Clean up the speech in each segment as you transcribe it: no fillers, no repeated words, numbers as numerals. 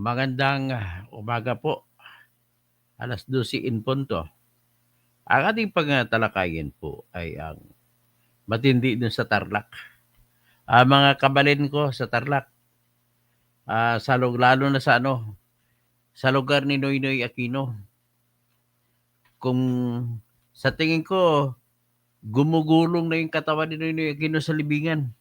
Magandang umaga po, 12:00 in punto. Ang ating pagtalakayin po ay ang matindi dun sa Tarlac. Mga kabalin ko sa Tarlac, lalo na sa lugar ni Noynoy Aquino. Kung sa tingin ko, gumugulong na yung katawan ni Noynoy Aquino sa libingan.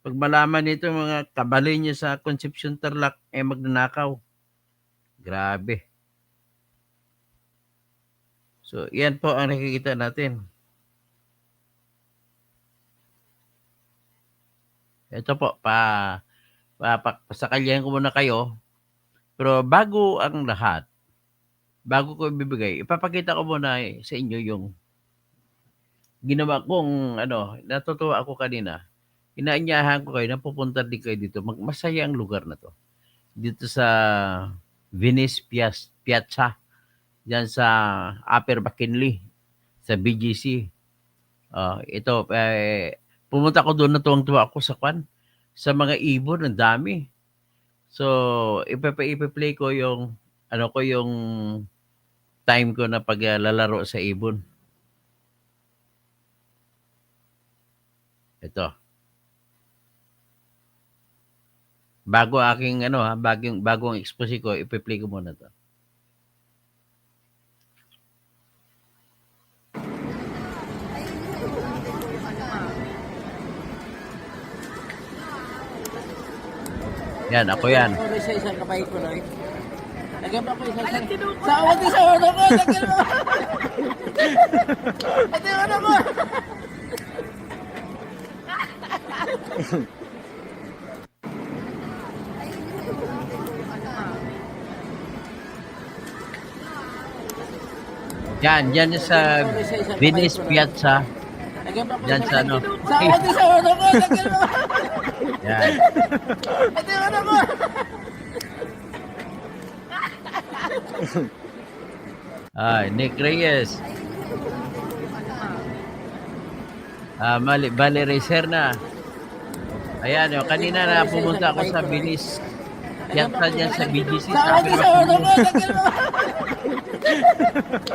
Pag malaman nito mga kabalin niya sa Concepcion Tarlac, magnanakaw. Grabe. So, yan po ang nakikita natin. Ito po, pasakalyahan ko muna kayo. Pero bago ang lahat, bago ko ibibigay, ipapakita ko muna sa inyo yung ginawa kong natutuwa ako kanina. Inaanyahan ko kayo na pupunta din kayo dito. Masaya ang lugar na to. Dito sa Venice Piazza. Diyan sa Upper McKinley. Sa BGC. Pumunta ko doon, natuwang-tuwa ako sa mga ibon, ang dami. So, ipa-play ko yung yung time ko na paglalaro sa ibon. Ito. Bago aking bagong expose ko, ipa-play ko muna 'to. Yan, ako yan. Sa isang kapay ko na eh. Lagyan pa ko isa sa... Sa awat sa ulo ko! Lagyan mo! Ito yung ano ko! Yan sa Venice Piazza. Yan sa ano. Sa awat sa ulo ko! Lagyan mo! Yan. Ito yung ano ko! Nick Reyes. Bali Racer na. Ayan, kanina na pumunta ako sa Venice Piazza dyan sa BGC. Sa awat sa ulo ko! Lagyan mo!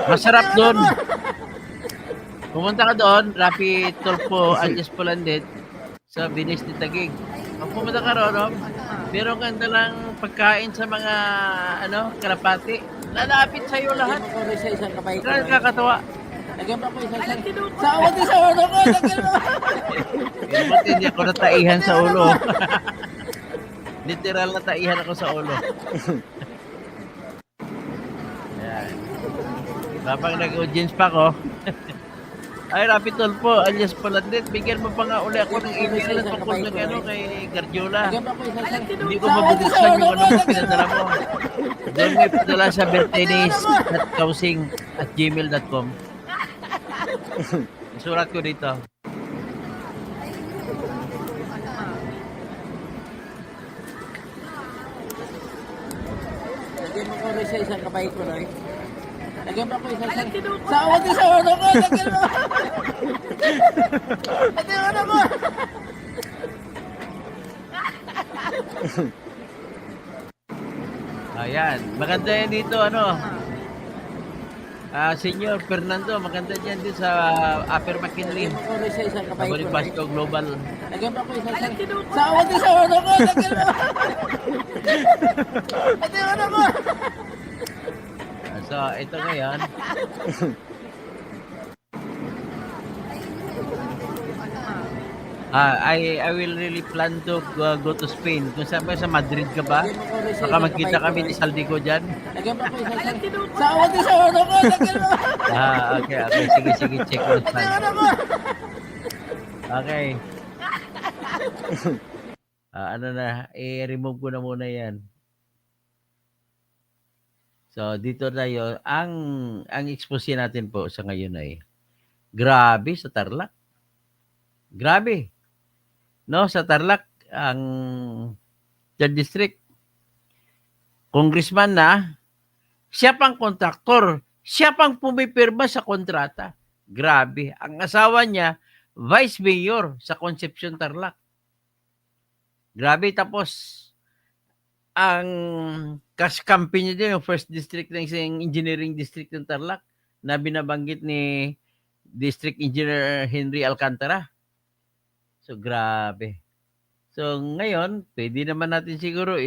Masarap doon. Pumunta ka doon, Rapi Tulfo, Andes Polandet, sa Venice ni Taguig. Pag pumunta ka roon, meron kang dalang pagkain sa mga kalapati. Lalapit sa iyo lahat. Sa isang kapay ko Kaya kakatawa. Lagyan pa ko isa sa... Sa awat sa ulo ko! Lagyan mo! Ba't hindi ako nataihan sa ulo? Literal na taihan ako sa ulo. Ayan. Kapag nag-audience pa ko, ay, Rapi Tulfo, alias Polandet, bigyan mo pa nga uli ako ng email na tungkol na kay Guardiola. Hindi ko mabubuksan yung pinadala mo. Doon may padala sa bertenis.kausing@gmail.com. Surat ko dito. Lagyan mo ko sa isang kapay ko na eh. Lagyan pa ko isa sa... Sa awat sa ulo ko! Lagyan mo! Ito yung ano ko! Ayan, maganda yan dito, Senyor Fernando, maganda dyan din sa Upper McKinley. Lagyan mo ko sa isang kapay ko na eh. Bonifacio Global. Lagyan pa ko isa sa... Sa awat sa ulo ko! Lagyan mo! Ito yung ano ko! So, ito ngayon. I will really plan to go to Spain. Kung saan ba, sa Madrid ka ba? Baka magkita kami ni Saldico dyan. Lagyan pa ko isa sa... Sa awat sa ulo ko! Lagyan mo! Okay. Sige, check ko. Ito yung ano ko! Okay. I-remove ko na muna yan. So, dito tayo. Ang expose natin po sa ngayon ay grabe sa Tarlac. Grabe. No, sa Tarlac, ang 3rd District, congressman na, siya pang kontraktor, siya pang pumipirma sa kontrata. Grabe. Ang asawa niya, vice mayor sa Concepcion Tarlac. Grabe. Tapos, ang cash campaign niya din, yung first district ng isang engineering district ng Tarlac na binabanggit ni District Engineer Henry Alcantara. So, grabe. So, ngayon, pwede naman natin siguro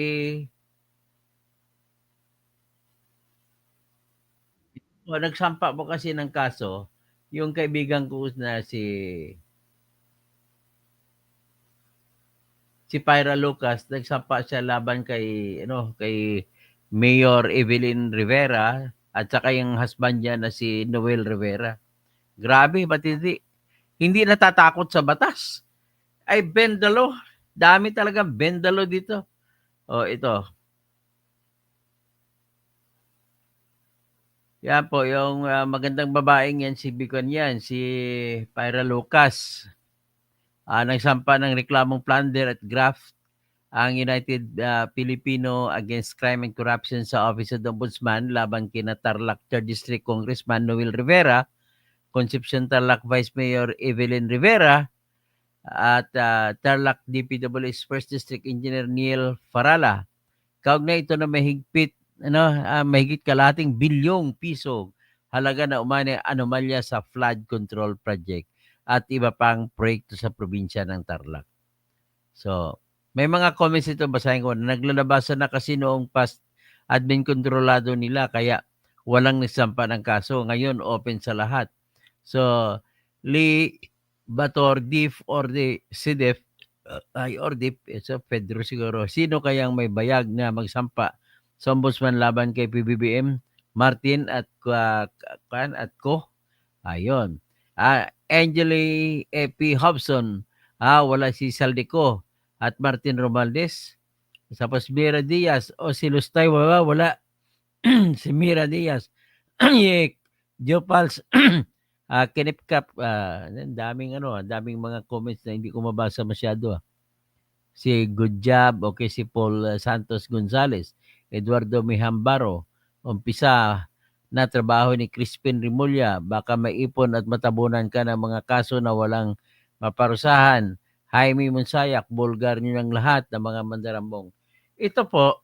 nagsampa po kasi ng kaso yung kaibigan ko na si Pyra Lucas, nagsampa siya laban kay Mayor Evelyn Rivera at saka yung husband niya na si Noel Rivera. Grabe, matindi. Hindi natatakot sa batas. Ay, bend the law. Dami talaga bend the law dito. Oh, ito. Yan po, yung magandang babaeng yan, si Bicon yan, si Pyra Lucas. Nagsampa ng reklamong plunder at graft ang United Filipino Against Crime and Corruption sa Office of the Ombudsman laban kina Tarlac 3rd District Congressman Noel Rivera, Concepcion Tarlac Vice Mayor Evelyn Rivera, at Tarlac DPWH 1st District Engineer Neil Farala. Kaugnay ito na mahigit kalahating bilyong piso halaga na umani anomalya sa flood control project at iba pang proyekto sa probinsya ng Tarlac. So, may mga comments ito, basahin ko. Naglalabasan na kasi noong past admin kontrolado nila kaya walang nagsampa ng kaso. Ngayon, open sa lahat. So, Lee Bator, DIF or the CDF, or DIF, so Pedro siguro. Sino kayang may bayag na magsampa sa ombudsman laban kay PBBM? Martin at Ko? Ayun. Angeli P. Hobson. Wala si Saldico at Martin Romualdez. Tapos Mira Diaz o si Lustay, wala. Si Mira Diaz. Joe Pals, Kinipkap, daming mga comments na hindi ko mabasa masyado. Si Good Job, okay, si Paul Santos Gonzales, Eduardo Mihambaro, umpisa na trabaho ni Crispin Rimulya, baka maipon at matabunan ka ng mga kaso na walang maparusahan. Jaime Monsayak, bulgar niyo ng lahat ng mga mandarambong. Ito po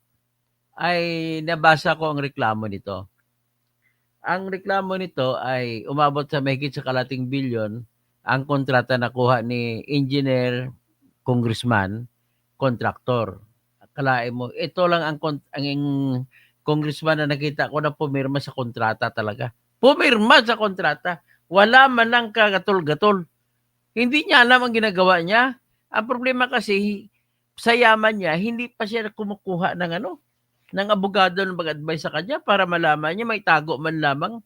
ay nabasa ko ang reklamo nito. Ang reklamo nito ay umabot sa mahigit sa kalating bilyon ang kontrata na kuha ni engineer, congressman, kontraktor. Akalain mo, ito lang ang congressman na nakita ko na pumirma sa kontrata talaga. Pumirma sa kontrata. Wala man lang kagatol-gatol. Hindi niya alam ang ginagawa niya. Ang problema kasi, sa yaman niya, hindi pa siya kumukuha ng abogado na mag-advise sa kanya para malaman niya, may tago man lamang.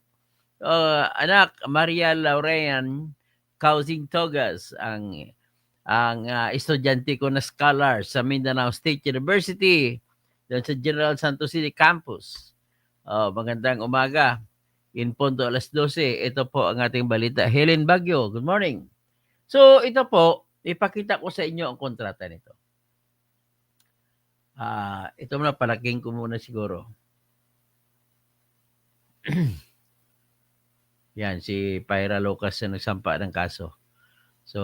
Anak, Maria Laurean Causing Togas, ang estudyante ko na scholar sa Mindanao State University doon sa General Santos City Campus. Magandang umaga. In punto 12:00, ito po ang ating balita. Helen Bagyo, good morning. So ito po, ipakita ko sa inyo ang kontrata nito. Ito muna, palaking ko muna siguro. Yan, si Pyra Lucas na nagsampa ng kaso. So,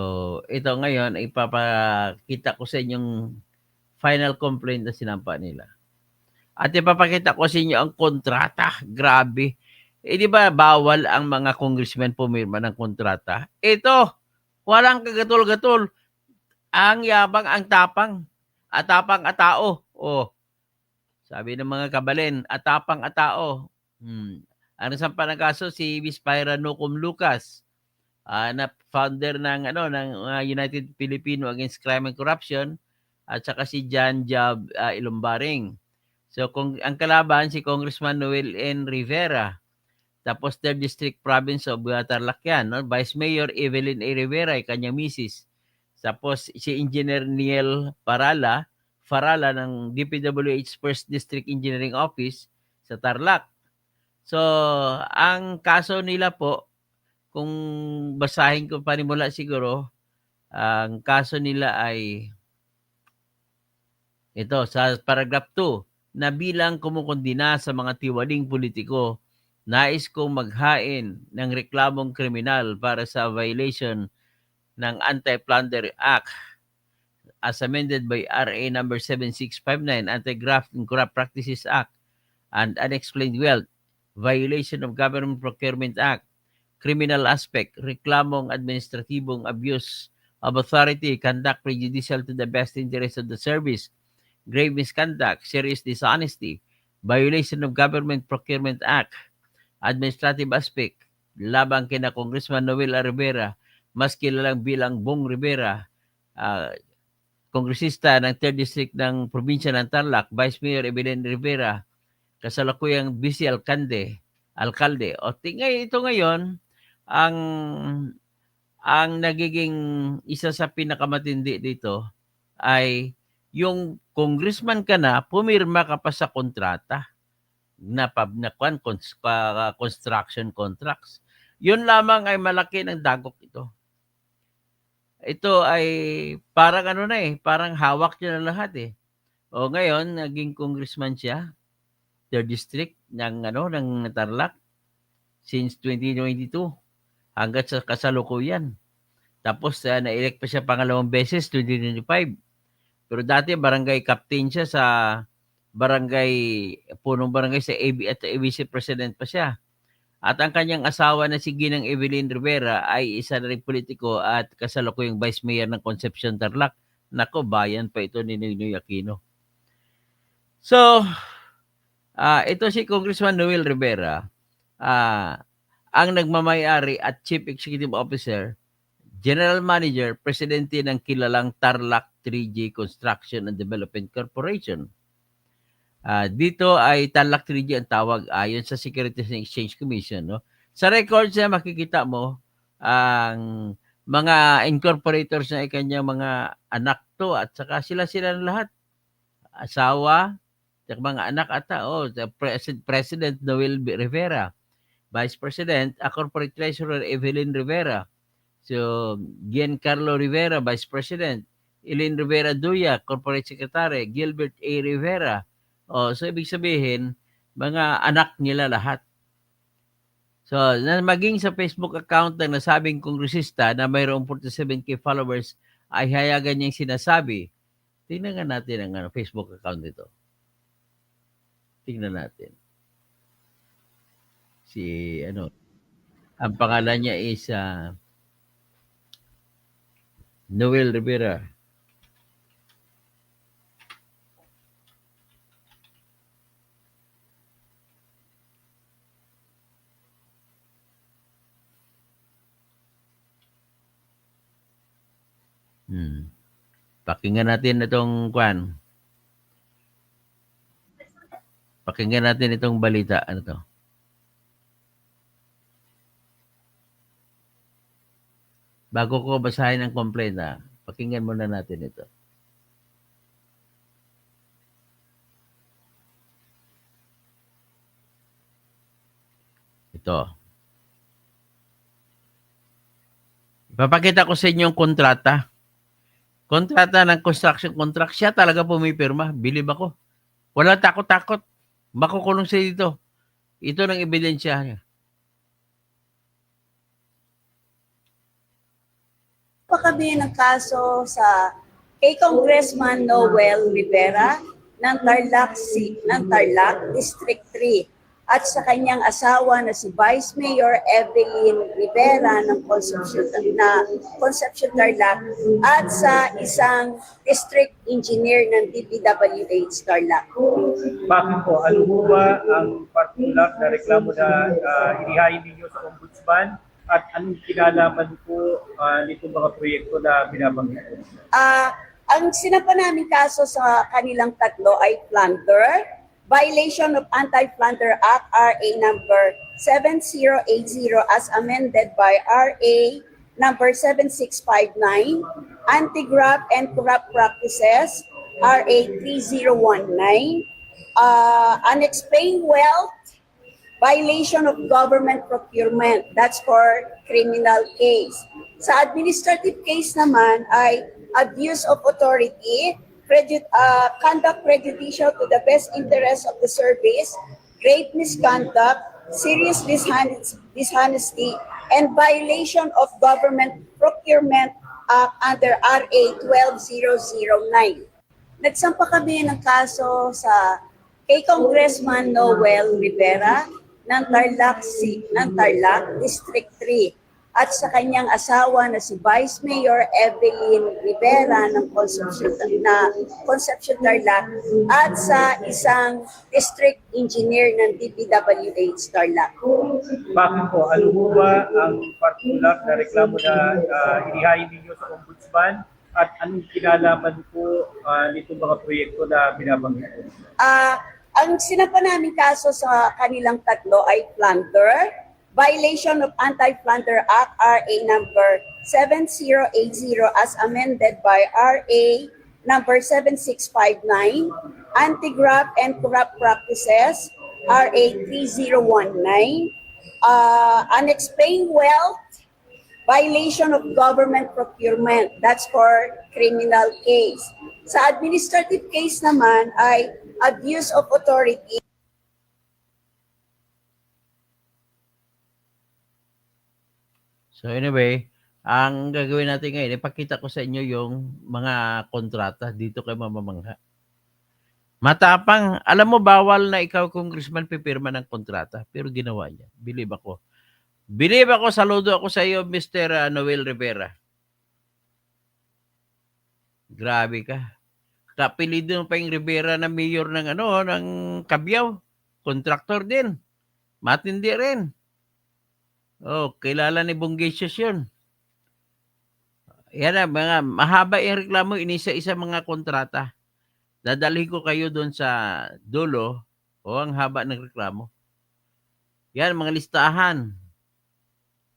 ito ngayon, ipapakita ko sa inyong final complaint na sinampa nila. At ipapakita ko sa inyo ang kontrata. Grabe. Di ba bawal ang mga congressmen pumirma ng kontrata? Ito, walang kagatol-gatol. Ang yabang, ang tapang. Atapang atao. Sabi ng mga kabalin, atapang atao. Ang nasampa ng kaso si Miss Pyra Nucum Lucas, na founder ng United Filipino Against Crime and Corruption, at saka si John Job Ilumbaring. So kung ang kalaban si Congressman Noel N. Rivera, tapos 3rd District Province of Tarlac yan, Vice Mayor Evelyn A. Rivera, kanyang misis. Tapos si Engineer Neil Farala ng DPWH 1st District Engineering Office sa Tarlac. So, ang kaso nila po, kung basahin ko panimula siguro, ang kaso nila ay ito, sa paragraph 2, na bilang kumukondina sa mga tiwaling politiko, nais kong maghain ng reklamong kriminal para sa violation ng Anti-Plunder Act as amended by RA number 7659, Anti-Graft and Corrupt Practices Act, and Unexplained Wealth, Violation of Government Procurement Act, Criminal Aspect, Reklamong Administratibong Abuse of Authority, Conduct Prejudicial to the Best Interest of the Service, Grave Misconduct, Serious Dishonesty, Violation of Government Procurement Act, Administrative Aspect, labang kina Congressman Noel A. Rivera, mas kilalang bilang Bong Rivera, kongresista ng 3rd District ng probinsya ng Tarlac, Vice Mayor Evelyn Rivera, kasalukuyang Vice Alkalde. O ito ngayon, ang nagiging isa sa pinakamatindi dito ay yung congressman ka na, pumirma ka pa sa kontrata na construction contracts. Yun lamang ay malaki ng dagok ito. Ito ay parang parang hawak niya na lahat eh. O ngayon, naging congressman siya, 3rd District ng Tarlac since 2022 hanggang sa kasalukuyan. Tapos na-elect pa siya pangalawang beses 2025. Pero dati barangay captain siya sa punong barangay sa AB at ABC President pa siya. At ang kanyang asawa na si Ginang Evelyn Rivera ay isa na ring politiko at kasalukuyang Vice Mayor ng Concepcion Tarlac. Nako, bayan pa ito ni Noynoy Aquino. So, ito si Congressman Noel Rivera, ang nagmamayari at Chief Executive Officer, General Manager, Presidente ng kilalang Tarlac 3G Construction and Development Corporation. Dito ay Tarlac 3G ang tawag ayon sa Securities and Exchange Commission. No? Sa records niya makikita mo ang mga incorporators na kanyang mga anak to at saka sila ng lahat. Asawa, at mga anak ata. President Noel Rivera. Vice President, Corporate Treasurer Evelyn Rivera. So, Giancarlo Rivera, Vice President. Elaine Rivera Duya, Corporate Secretary. Gilbert A. Rivera. So, ibig sabihin, mga anak nila lahat. So, maging sa Facebook account ng nasabing kongresista na mayroong 47K followers ay hayagan niyang sinasabi. Tingnan nga natin ang Facebook account nito. Tingnan natin. Ang pangalan niya is Noel Rivera. Pakinggan natin itong Pakinggan natin itong balita. Ano to? Bago ko basahin ang complaint, pakinggan muna natin ito. Ito. Ipapakita ko sa inyo yung kontrata. Kontrata ng construction contract. Siya talaga pumipirma. Bilib ako. Wala takot-takot. Makukulong siya dito. Ito ng ebidensya niya. Kami ng kaso sa kay Congressman Noel Rivera ng Tarlac District 3 at sa kanyang asawa na si Vice Mayor Evelyn Rivera ng Concepcion Tarlac at sa isang district engineer ng DPWH Tarlac. Bakit po? Ano po ba ang particular na reklamo na inihain ninyo sa Ombudsman? At anong kinalaman po nitong mga proyekto na binabanggit po? Ang sinampa namin kaso sa kanilang tatlo ay plunder, violation of Anti-Plunder Act RA number 7080 as amended by RA number 7659, Anti-Graft and Corrupt Practices RA 3019, Unexplained Wealth, violation of government procurement, that's for criminal case. Sa administrative case naman ay abuse of authority, conduct prejudicial to the best interest of the service, grave misconduct, serious dishonesty, and violation of government procurement Act under RA 12009. Nagsampa kami ng kaso kay Congressman Noel Rivera ng Tarlac District 3 at sa kanyang asawa na si Vice Mayor Evelyn Rivera ng Concepcion Tarlac at sa isang district engineer ng DPWH Tarlac. Bakit po? Ano po ba ang particular na reklamo na inihain ninyo sa Ombudsman at anong kinalaman po nitong mga proyekto na binabanggit po? Ang sinampa namin kaso sa kanilang tatlo ay plunder, violation of Anti-Plunder Act RA number 7080 as amended by RA number 7659, Anti-Graft and Corrupt Practices RA 3019, unexplained wealth, violation of government procurement, that's for criminal case. Sa administrative case naman ay abuse of authority. So anyway, ang gagawin natin ngayon, ipakita ko sa inyo yung mga kontrata dito kay Mamamangha. Matapang, alam mo bawal na ikaw congressman pipirma ng kontrata, pero ginawa niya. Believe ako. Saludo ako sa iyo, Mr. Noel Rivera. Grabe ka. Kapilido pa yung Rivera na mayor ng ng Cabiao. Kontraktor din. Matindi rin. Oh, kilala ni Bongesius yun. Yan na, mga mahaba yung reklamo, inisa-isa mga kontrata. Dadalhin ko kayo doon sa dulo. Ang haba ng reklamo. Yan, mga listahan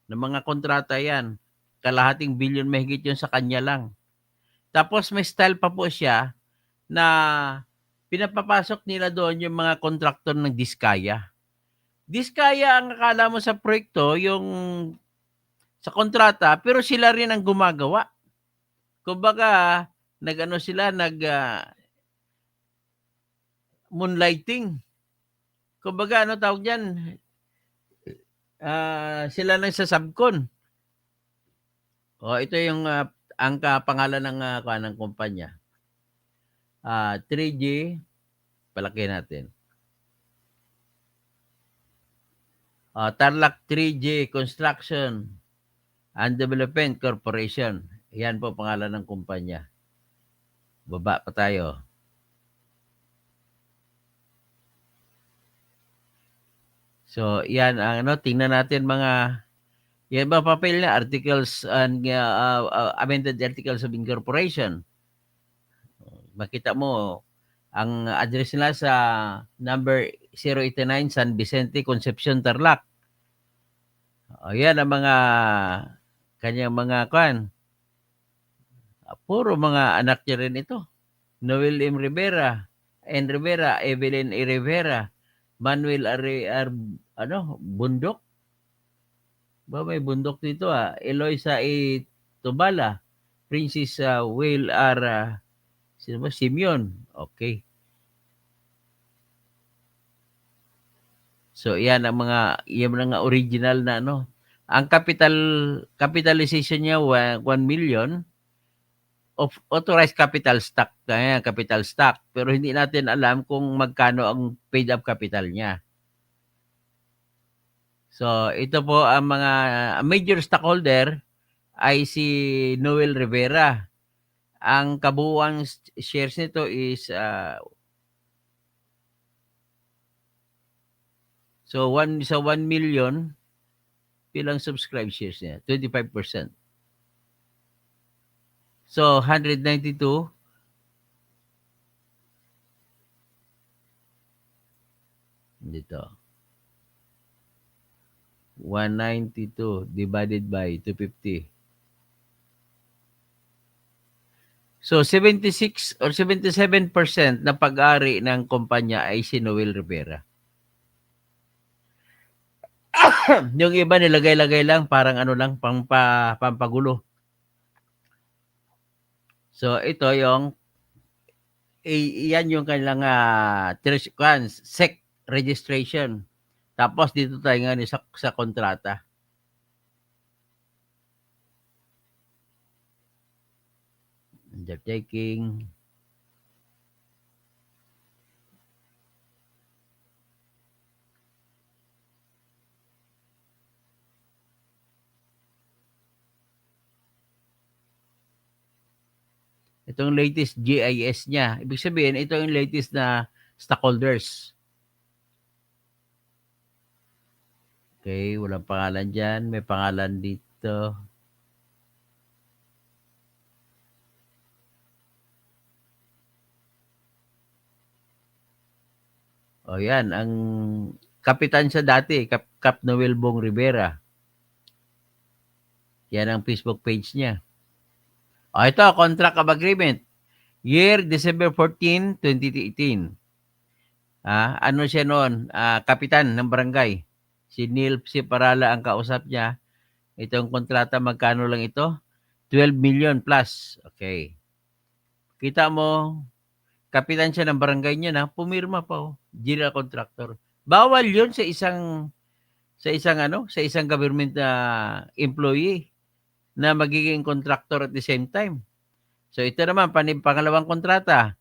ng mga kontrata yan. Kalahating bilyon mahigit yun sa kanya lang. Tapos may style pa po siya na pinapapasok nila doon yung mga kontraktor ng Diskaya. Diskaya ang akala mo sa proyekto, yung sa kontrata, pero sila rin ang gumagawa. Kumbaga, moonlighting. Kumbaga, tawag dyan? Sila lang sa subcon. Ito yung ang pangalan ng kumpanya. 3G, palaki natin. Tarlac 3G Construction and Development Corporation. Yan po pangalan ng kumpanya. Baba pa tayo. So, yan tingnan natin yan ba papel na articles and amended articles of incorporation. Makita mo ang address nila sa number 089 San Vicente, Concepcion, Tarlac. Yan ang mga kanyang mga puro mga anak niya rin ito. Noel M. Rivera, N. Rivera, Evelyn E. Rivera, Manuel Bundok. May bundok dito Eloisa E. Tobala, Princess Will R. Simeon. Okay. So, yan ang mga original na Ang capitalization niya 1 million of authorized capital stock. Capital stock. Pero hindi natin alam kung magkano ang paid up capital niya. So, ito po ang mga major stockholder ay si Noel Rivera. Ang kabuuang shares nito is so 1 million pilang subscribe shares niya, 25%. So 192 dito. 192 divided by 250. So 76 or 77% na pag-ari ng kumpanya ay si Noel Rivera. Yung iba nilagay-lagay lang parang lang pampagulo. So ito yung yan yung kanilang SEC registration. Tapos dito tayo ngayon sa kontrata. Undertaking. Itong latest GIS niya. Ibig sabihin, ito yung latest na stockholders. Okay, walang pangalan dyan. May pangalan dito. O yan, ang kapitan siya dati, Cap Noel Bong Rivera. Yan ang Facebook page niya. O ito, contract of agreement. Year December 14, 2018. Ano siya noon? Kapitan ng barangay. Si Neil Siparala ang kausap niya. Itong kontrata, magkano lang ito? 12 million plus. Okay. Kita mo, kapitan siya ng barangay niya na pumirma pa general contractor. Bawal 'yun sa isang government na employee na magiging contractor at the same time. So ito naman pangalawang kontrata,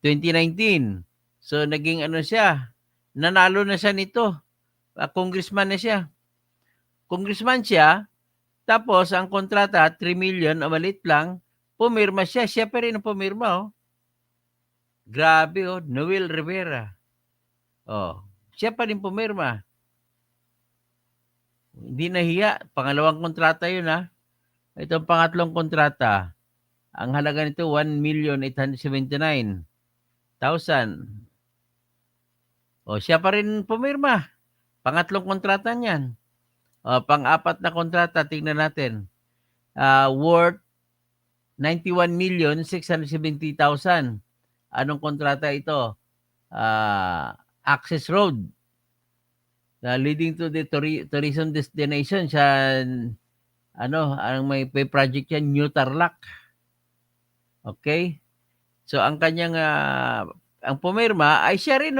2019. So naging siya, nanalo na siya nito. Congressman na siya. Congressman siya, tapos ang kontrata 3 million o maliit lang, pumirma siya. Siya pa rin ang pumirma. Grabe Noel Rivera. Siya pa rin pumirma. Hindi nahiya. Pangalawang kontrata yun Itong pangatlong kontrata, ang halaga nito 1,879,000. Siya pa rin pumirma. Pangatlong kontrata niyan. Pang-apat na kontrata, tingnan natin. Worth 91,670,000. Anong kontrata ito? Access Road. Leading to the tourism destination sa ang may project yan, New Tarlac. Okay? So ang kanyang ang pumirma ay siya rin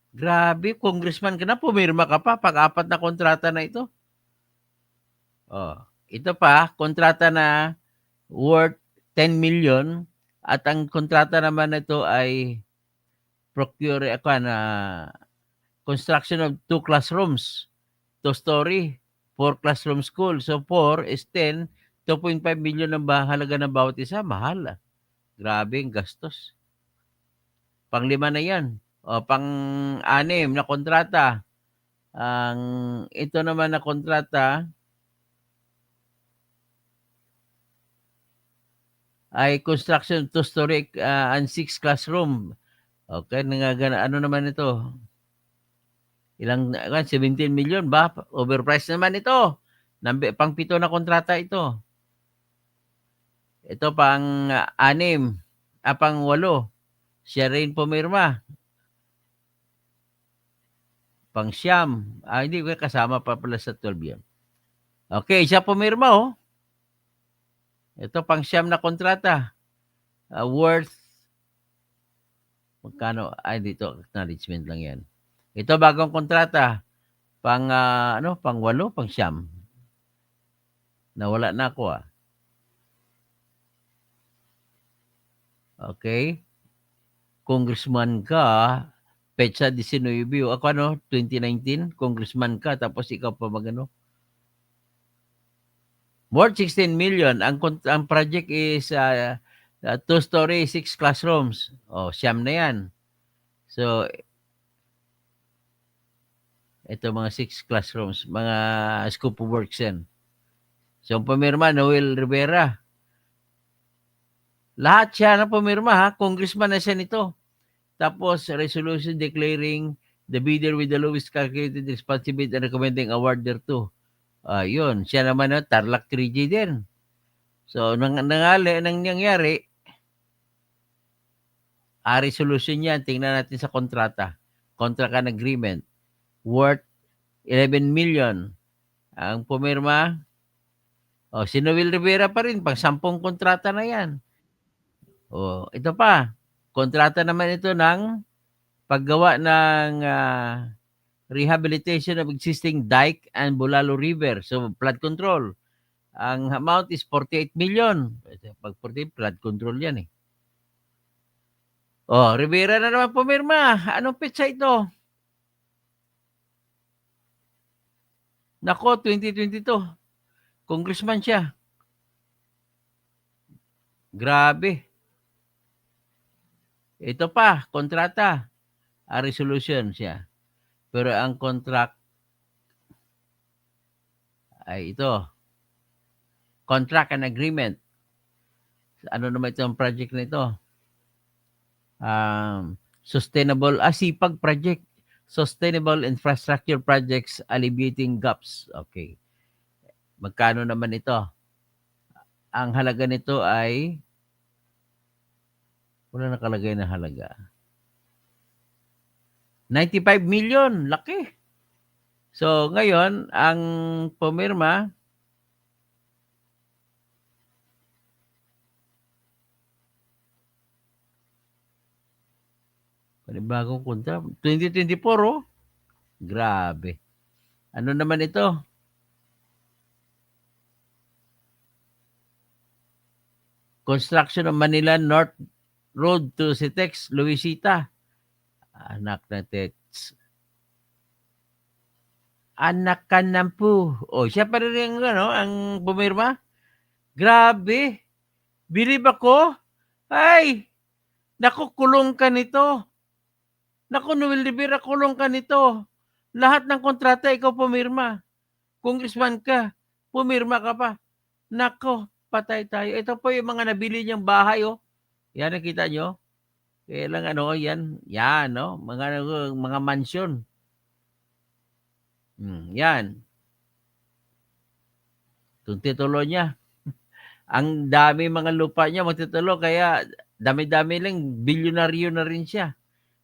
Grabe, congressman ka na, pumirma ka pa pag-apat na kontrata na ito. Ito pa, kontrata na worth 10 million at ang kontrata naman nito ay procure construction of 2 classrooms, 2-story, 4 classroom school. So 4 is 10, 2.5 million ang halaga ng bawat isa. Mahal Grabe ang gastos. Pang-5 na yan. Pang-6 na kontrata. Ito naman na kontrata ay construction 2-story and 6 classroom. Okay, ano naman ito? Ilang 17 million ba? Overpriced naman ito. Pang-7 na kontrata ito. Ito pang-6, pang-8. Siya rin pumirma. Pang-9. Hindi ko kasama pa pala sa 12 yan. Okay, siya pumirma Ito pang-9 na kontrata. Worth magkano? Dito acknowledgement lang yan. Ito bagong kontrata. Pang-8, pang-9. Nawala na ako Okay. Congressman ka, petsa 19. Ako 2019, congressman ka, tapos ikaw pa worth 16 million. Ang project is 2-story, 6 classrooms. Siyam na yan. So, ito mga 6 classrooms, mga scope of works yan. So, ang pumirma, Noel Rivera. Lahat siya na pumirma congressman na siya nito. Tapos, resolution declaring the bidder with the lowest calculated responsibility and recommending award thereto. Yun. Siya naman Tarlac 3G din. So, nangyari, resolution yan. Tingnan natin sa kontrata. Contract agreement. Worth 11 million. Ang pumirma, si Noel Rivera pa rin. Pang 10 kontrata na yan. Ito pa. Kontrata naman ito ng paggawa ng rehabilitation of existing dike and Bulalo River. So, flood control. Ang amount is 48 million. Pag 48, flood control yan eh. Oh, Rivera na naman pumirma. Anong petsa ito? Nako, 2022. Congressman siya. Grabe. Ito pa, kontrata. A resolution siya. Pero ang contract ay ito. Contract and agreement. Ano naman itong project na ito? Sipag project. Sustainable infrastructure projects alleviating gaps. Okay. Magkano naman ito? Ang halaga nito ay wala nakalagay na halaga. 95 million. Laki. So, ngayon, ang pumirma panibagong kontra. 2024, oh. Grabe. Ano naman ito? Construction of Manila North Road to Sitex, Luisita. Anak na Tex. Anak ka ng po. O, siya pa rin yung, ang pumirma. Grabe. Bilib ako. Ay, naku, kulong ka nito. Naku, Noel Rivera, kulong ka nito. Lahat ng kontrata, ikaw pumirma. Congressman ka, pumirma ka pa. Nako, patay tayo. Ito po yung mga nabili niyang bahay, oh. Yan, nakita nyo? Kaya lang, yan. Yan, no? Mga mansyon. Yan. Itong titulo niya. Ang dami mga lupa niya, matitulo. Kaya, dami-dami lang, bilyonaryo na rin siya.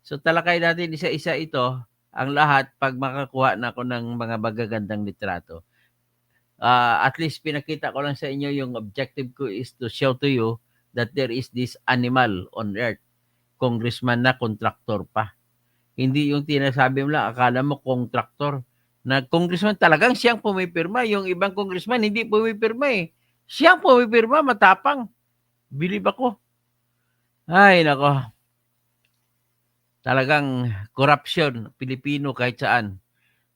So talakay natin isa-isa ito, ang lahat pag makakuha na ako ng mga magagandang litrato. At least pinakita ko lang sa inyo yung objective ko is to show to you that there is this animal on earth. Congressman na contractor pa. Hindi yung tinasabi mo lang, akala mo contractor. Na congressman talagang siyang pumipirma. Yung ibang congressman hindi pumipirma eh. Siyang pumipirma, matapang. Bilib ako. Ay, nako. Talagang corruption, Pilipino kahit saan.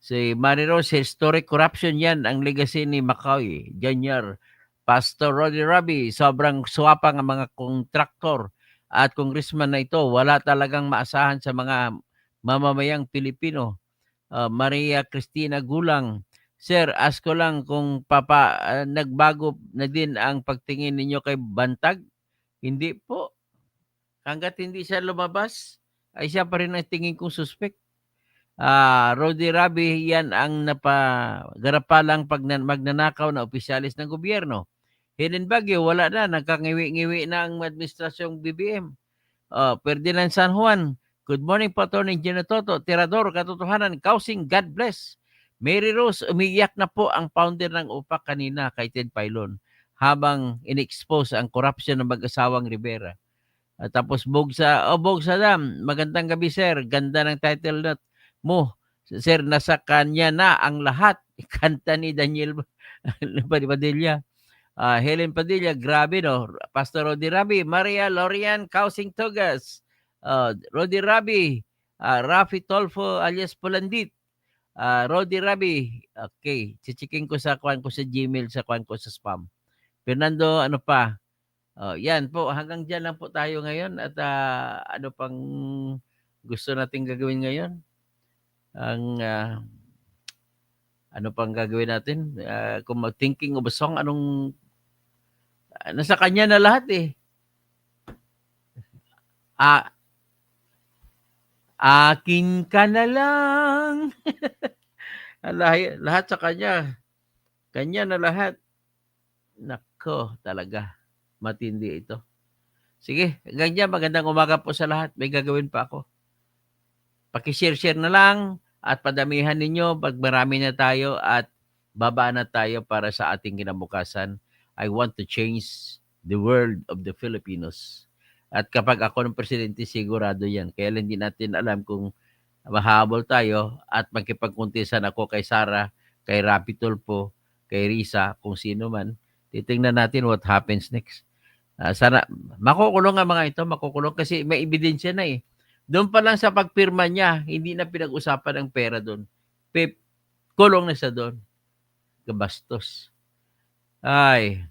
Si Mariros, historic corruption yan, ang legacy ni Macaulay, Jr., Pastor Roddy Rabi, sobrang swapang ang mga kontraktor at congressman na ito. Wala talagang maasahan sa mga mamamayang Pilipino. Maria Cristina Gulang, Sir, ask ko lang kung nagbago na din ang pagtingin ninyo kay Bantag? Hindi po. Hanggat hindi siya lumabas, ay siya pa rin ang tingin kong suspect. Roddy Rabi, yan ang napagarapalang magnanakaw na opisyalis ng gobyerno. Helen Baguio, wala na, nagkangiwi-ngiwi na ang administrasyong BBM. Ferdinand San Juan, good morning po, Atty. Gino Toto, Tirador, katotohanan, causing God bless. Mary Rose, umiiyak na po ang founder ng UPAC kanina kay Ted Pailon habang in-expose ang corruption ng mag-asawang Rivera. Tapos Bog Sadam, magandang gabi sir, ganda ng title note mo. Sir, nasa kanya na ang lahat. Kanta ni Daniel Padilla. Helen Padilla, grabe no. Pastor Roddy Rabi, Maria Lorian, Causing Togas. Roddy Rabi, Rafi Tolfo alias Polandit. Roddy Rabi, okay. Chichiking ko sa kwan ko sa Gmail, sa kwan ko sa spam. Fernando, ano pa? Yan po, hanggang dyan lang po tayo ngayon at ano pang gusto nating gagawin ngayon? Ano pang gagawin natin? Kung thinking of a song, nasa kanya na lahat eh. Akin ka na lang. lahat sa kanya. Kanya na lahat. Nako, talaga. Matindi ito. Sige, hanggang dyan, magandang umaga po sa lahat. May gagawin pa ako. Pakishare-share na lang at padamihan ninyo pag marami na tayo at baba na tayo para sa ating kinabukasan. I want to change the world of the Filipinos. At kapag ako ng presidente, sigurado yan. Kaya hindi natin alam kung mahabol tayo at magkipagkuntisan ako kay Sara, kay Rapi Tulfo, kay Risa, kung sino man. Titingnan natin what happens next. Sana makukulong ang mga ito, makukulong kasi may ebidensya na eh. Doon pa lang sa pagpirma niya, hindi na pinag-usapan ang pera doon. Kulong na siya doon. Gabastos. Ay,